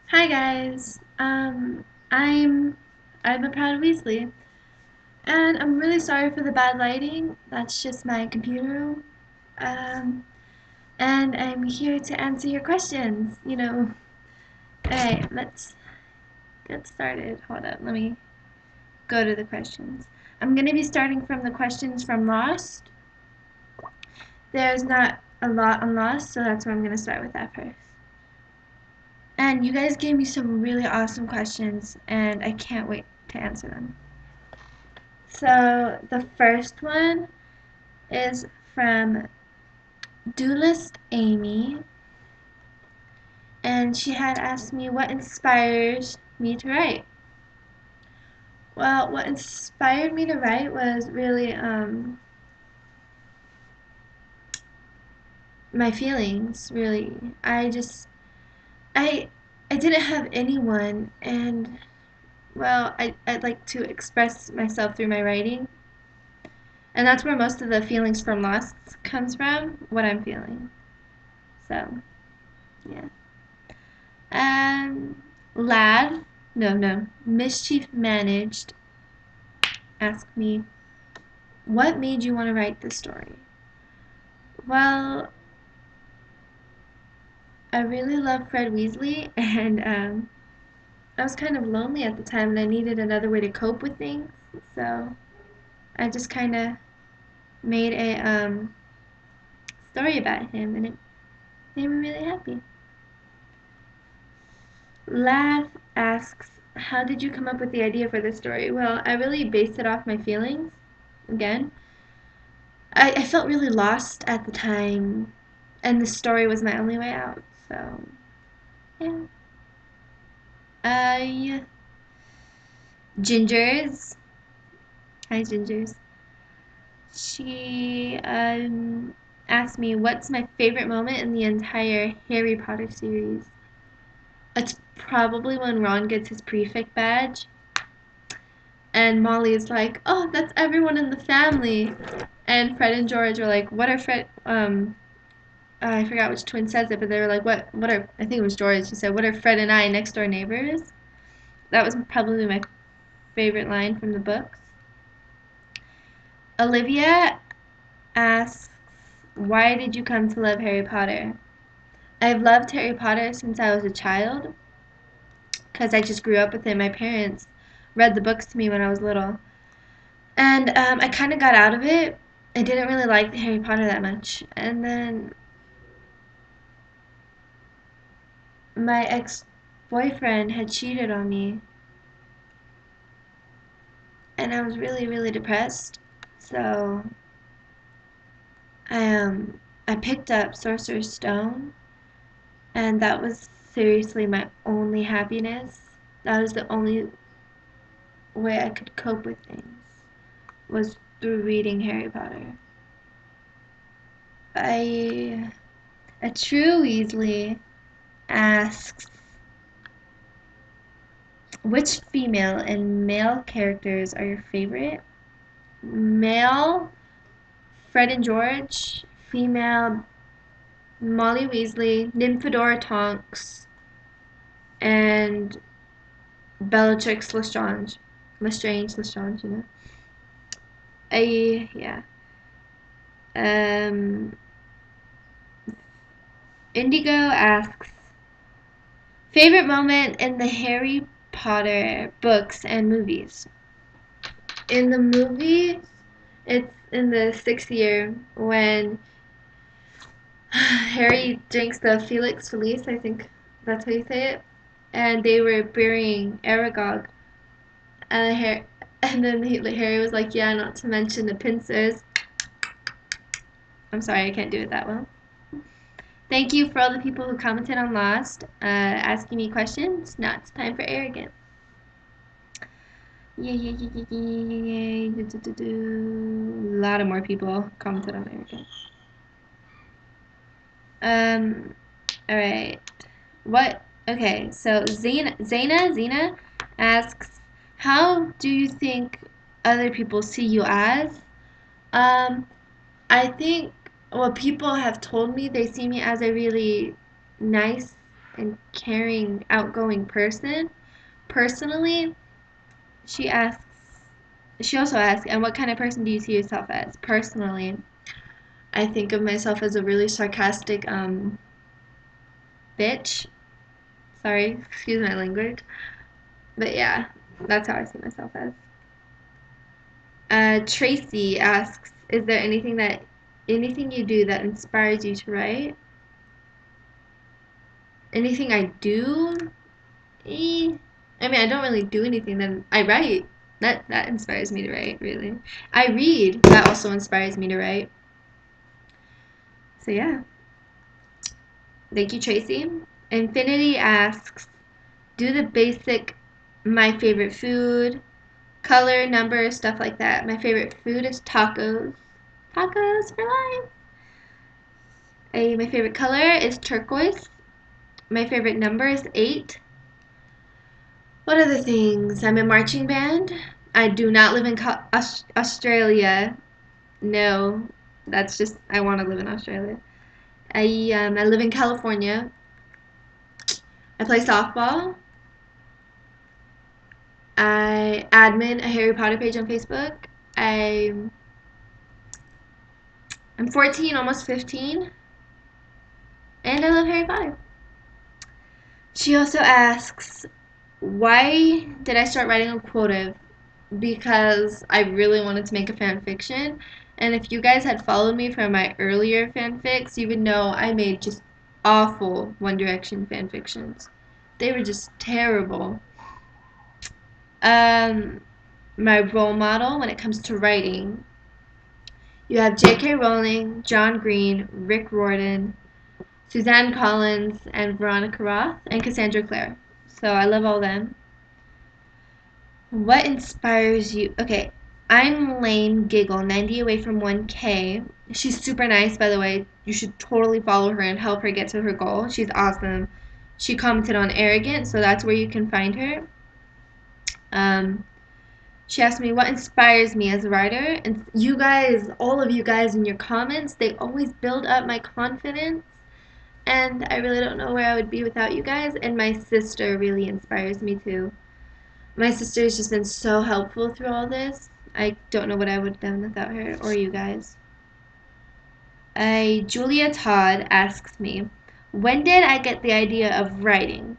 Hi guys. I'm a proud Weasley, and I'm really sorry for the bad lighting. That's just my computer room. Um, and I'm here to answer your questions. Alright, let's get started. Hold up, let me go to the questions. I'm gonna be starting from the questions from Lost. There's not a lot on Lost, so that's why I'm gonna start with that first. And you guys gave me some really awesome questions, and I can't wait to answer them. So the first one is from Duelist Amy, and she had asked me what inspires me to write. Well, what inspired me to write was really my feelings. Really, I I didn't have anyone, and well, I'd like to express myself through my writing, and that's where most of the feelings from Lost comes from. What I'm feeling. So yeah. Lad, no, Mischief Managed asked me, what made you want to write this story? Well, I really love Fred Weasley, and I was kind of lonely at the time, and I needed another way to cope with things, so I just kind of made a story about him, and it made me really happy. Laugh asks, how did you come up with the idea for this story? Well, I really based it off my feelings, again. I felt really lost at the time, and the story was my only way out. So, yeah. I Gingers. Hi, Gingers. She asked me what's my favorite moment in the entire Harry Potter series. It's probably when Ron gets his prefect badge, and Molly is like, "Oh, that's everyone in the family," and Fred and George are like, "What are Fred?" I forgot which twin says it, but they were like, what are, I think it was George who said, what are Fred and I next door neighbors? That was probably my favorite line from the books. Olivia asks, why did you come to love Harry Potter? I've loved Harry Potter since I was a child because I just grew up with it. My parents read the books to me when I was little. And I kind of got out of it. I didn't really like Harry Potter that much. And then my ex-boyfriend had cheated on me, and I was really, really depressed. So I picked up Sorcerer's Stone, and that was seriously my only happiness. That was the only way I could cope with things, was through reading Harry Potter. I A true Weasley asks, which female and male characters are your favorite? Male, Fred and George. Female, Molly Weasley, Nymphadora Tonks, and Bellatrix Lestrange. Lestrange, you know. Yeah. Um, Indigo asks, favorite moment in the Harry Potter books and movies. In the movie, it's in the sixth year when Harry drinks the Felix Felice, I think that's how you say it, and they were burying Aragog, and then Harry was like, yeah, not to mention the pincers. I'm sorry, I can't do it that well. Thank you for all the people who commented on Lost, asking me questions. Now it's time for Arrogant. Yay. A lot of more people commented on Arrogant. Um, alright. What? Okay, so Zena asks, how do you think other people see you as? Um, I think, well, people have told me they see me as a really nice and caring, outgoing person. Personally, she asks, she also asks, and what kind of person do you see yourself as? Personally, I think of myself as a really sarcastic bitch. Sorry, excuse my language. But yeah, that's how I see myself as. Tracy asks, is there anything you do that inspires you to write? Anything I do? Eh. I mean, I don't really do anything. Then I write. That inspires me to write. Really, I read. That also inspires me to write. So yeah. Thank you, Tracy. Infinity asks, do the basic my favorite food, color, number, stuff like that. My favorite food is tacos. Tacos for life. My favorite color is turquoise. My favorite number is 8. What other things? I'm in marching band. I do not live in Australia. No, that's just I want to live in Australia. I live in California. I play softball. I admin a Harry Potter page on Facebook. I I'm 14, almost 15, and I love Harry Potter. She also asks, why did I start writing a quotive? Because I really wanted to make a fan fiction. And if you guys had followed me from my earlier fanfics, you would know I made just awful One Direction fan fictions. They were just terrible. Um, my role model when it comes to writing, you have J.K. Rowling, John Green, Rick Riordan, Suzanne Collins, and Veronica Roth, and Cassandra Clare. So I love all them. What inspires you? Okay, I'm lame giggle 90 away from 1K. She's super nice, by the way. You should totally follow her and help her get to her goal. She's awesome. She commented on arrogant, so that's where you can find her. She asked me what inspires me as a writer, and you guys, all of you guys in your comments, they always build up my confidence, and I really don't know where I would be without you guys. And my sister really inspires me too. My sister has just been so helpful through all this. I don't know what I would have done without her or you guys. Julia Todd asks me, when did I get the idea of writing?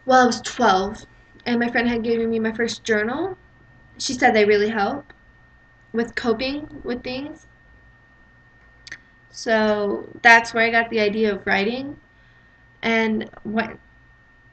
Well, I was 12, and my friend had given me my first journal. She said they really help with coping with things. So that's where I got the idea of writing. And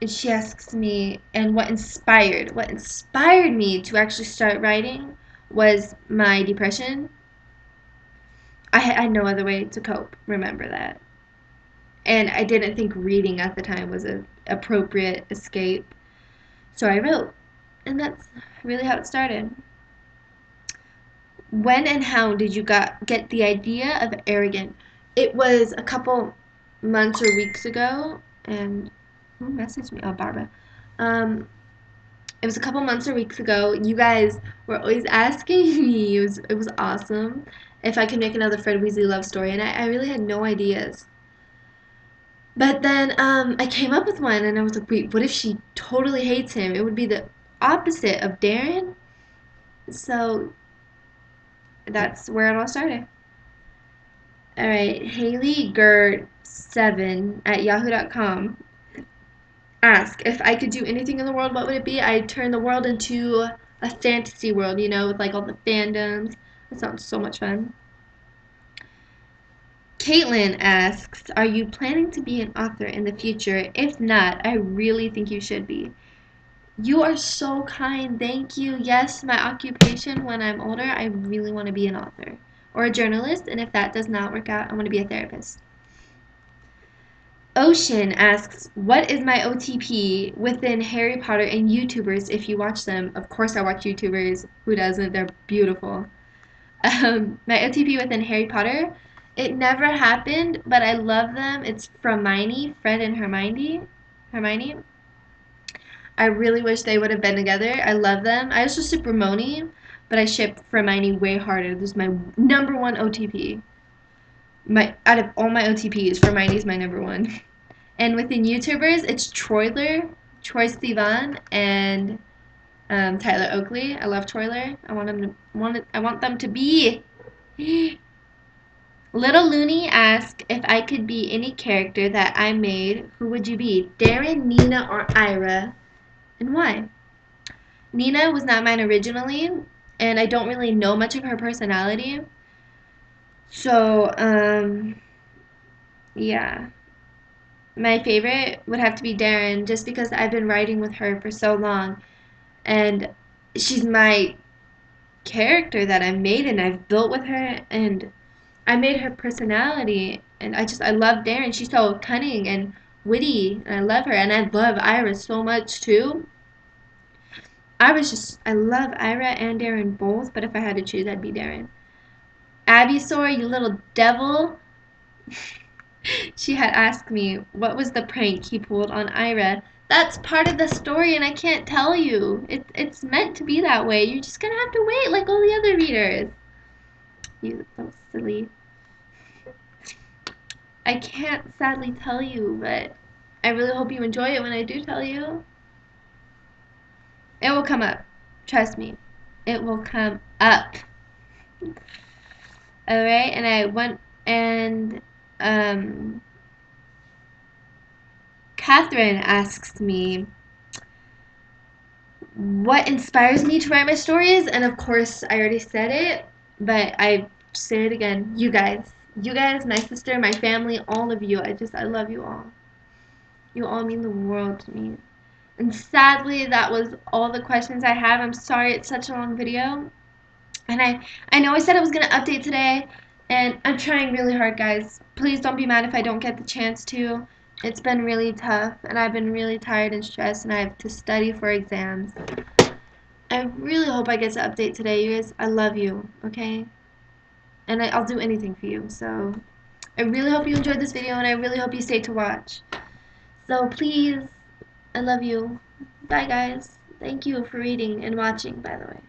she asks me, and what inspired me to actually start writing was my depression. I had no other way to cope, remember that. And I didn't think reading at the time was an appropriate escape. So I wrote. And that's really how it started. When and how did you get the idea of arrogant? It was a couple months or weeks ago. And who messaged me? Oh, Barbara. It was a couple months or weeks ago. You guys were always asking me. It was awesome. If I could make another Fred Weasley love story, and I really had no ideas. But then I came up with one, and I was like, wait, what if she totally hates him? It would be the opposite of Darren. So that's where it all started. All right, Haley Gert7 at yahoo.com ask, if I could do anything in the world, what would it be? I'd turn the world into a fantasy world, with like all the fandoms. That sounds so much fun. Caitlin asks, are you planning to be an author in the future? If not, I really think you should be. You are so kind. Thank you. Yes, my occupation when I'm older, I really want to be an author or a journalist, and if that does not work out, I want to be a therapist. Ocean asks, what is my OTP within Harry Potter and YouTubers if you watch them? Of course I watch YouTubers. Who doesn't? They're beautiful. My OTP within Harry Potter, it never happened, but I love them. It's Hermione, Fred and Hermione. Hermione. I really wish they would have been together. I love them. I also ship Ramoni, but I ship Hermione way harder. This is my #1 OTP. Out of all my OTPs, Hermione's my #1. And within YouTubers, it's Troyler, Troy Sivan, and Tyler Oakley. I love Troyler. I want them to be. Little Looney asked if I could be any character that I made, who would you be? Darren, Nina, or Ira? And why? Nina was not mine originally, and I don't really know much of her personality. So, yeah. My favorite would have to be Darren, just because I've been writing with her for so long, and she's my character that I made and I've built with her, and I made her personality, and I love Darren. She's so cunning and witty, and I love her, and I love Ira so much too. I love Ira and Darren both, but if I had to choose, I'd be Darren. Abyssor, you little devil. She had asked me what was the prank he pulled on Ira. That's part of the story, and I can't tell you. It's meant to be that way. You're just gonna have to wait like all the other readers. You so silly. I can't sadly tell you, but I really hope you enjoy it when I do tell you. It will come up. Trust me. It will come up. Alright, and I went and Catherine asks me what inspires me to write my stories, and of course I already said it, but I say it again. You guys. You guys, my sister, my family, all of you. I love you all. You all mean the world to me. And sadly, that was all the questions I have. I'm sorry it's such a long video. And I know I said I was going to update today, and I'm trying really hard, guys. Please don't be mad if I don't get the chance to. It's been really tough, and I've been really tired and stressed, and I have to study for exams. I really hope I get to update today, you guys. I love you, okay? And I'll do anything for you. So I really hope you enjoyed this video, and I really hope you stayed to watch. So please, I love you. Bye, guys. Thank you for reading and watching, by the way.